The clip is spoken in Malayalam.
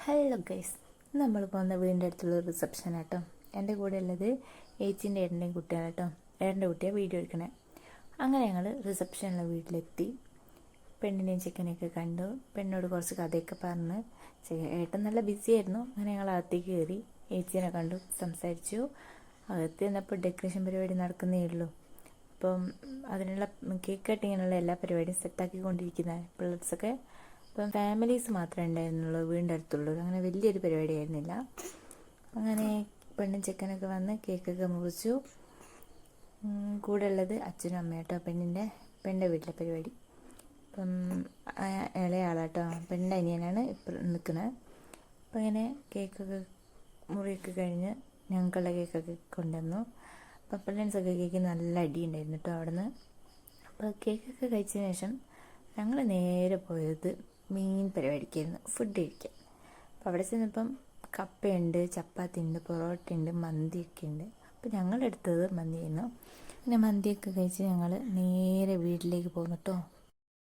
ഹലോ ഗൈസ്, നമ്മൾ പോകുന്ന വീടിൻ്റെ അടുത്തുള്ള റിസപ്ഷൻ കേട്ടോ. എൻ്റെ കൂടെ ഉള്ളത് ഏച്ചിൻ്റെ ഏട്ടൻ്റെയും കുട്ടിയാണ് കേട്ടോ. ഏട്ടൻ്റെ കുട്ടിയാണ് വീഡിയോ എടുക്കണേ. അങ്ങനെ ഞങ്ങൾ റിസപ്ഷനുള്ള വീട്ടിലെത്തി. പെണ്ണിനെയും ചെക്കനെയൊക്കെ കണ്ടു. പെണ്ണോട് കുറച്ച് കഥയൊക്കെ പറഞ്ഞ് ഏട്ടൻ നല്ല ബിസി ആയിരുന്നു. അങ്ങനെ ഞങ്ങൾ അകത്തേക്ക് കയറി ഏച്ചിനെ കണ്ടു, സംസാരിച്ചു. അകത്ത് ചെന്നപ്പോൾ ഡെക്കറേഷൻ പരിപാടി നടക്കുന്നേ ഉള്ളൂ. അപ്പം അതിനുള്ള കേക്ക് കട്ടിങ്ങിനുള്ള എല്ലാ പരിപാടിയും സെറ്റാക്കിക്കൊണ്ടിരിക്കുന്ന പിള്ളേർസൊക്കെ. അപ്പം ഫാമിലീസ് മാത്രമേ ഉണ്ടായിരുന്നുള്ളൂ വീടിൻ്റെ അടുത്തുള്ളൂ. അങ്ങനെ വലിയൊരു പരിപാടി ആയിരുന്നില്ല. അങ്ങനെ പെണ്ണും ചെക്കനൊക്കെ വന്ന് കേക്കൊക്കെ മുറിച്ചു. കൂടെ ഉള്ളത് അച്ഛനും അമ്മയും കേട്ടോ. പെണ്ണിൻ്റെ വീട്ടിലെ പരിപാടി. അപ്പം ഇളയ ആളാട്ടോ, പെണ്ണിൻ്റെ അനിയനാണ് ഇപ്പം നിൽക്കുന്നത്. അപ്പം ഇങ്ങനെ കേക്കൊക്കെ മുറിയൊക്കെ കഴിഞ്ഞ് ഞങ്ങൾക്കുള്ള കേക്കൊക്കെ കൊണ്ടുവന്നു. അപ്പം ഫ്രണ്ട്സൊക്കെ കേക്ക് നല്ല അടി ഉണ്ടായിരുന്നു കേട്ടോ അവിടെ നിന്ന്. അപ്പോൾ കേക്കൊക്കെ കഴിച്ചതിന് ശേഷം ഞങ്ങൾ നേരെ പോയത് മീൻ പരിപാടിക്കായിരുന്നു, ഫുഡ് കഴിക്കാൻ. അപ്പോൾ അവിടെ ചെന്നപ്പം കപ്പയുണ്ട്, ചപ്പാത്തി ഉണ്ട്, പൊറോട്ട ഉണ്ട്, മന്തിയൊക്കെ ഉണ്ട്. അപ്പോൾ ഞങ്ങളെടുത്തത് മന്തിയായിരുന്നു. പിന്നെ മന്തിയൊക്കെ കഴിച്ച് ഞങ്ങൾ നേരെ വീട്ടിലേക്ക് പോന്നു കേട്ടോ.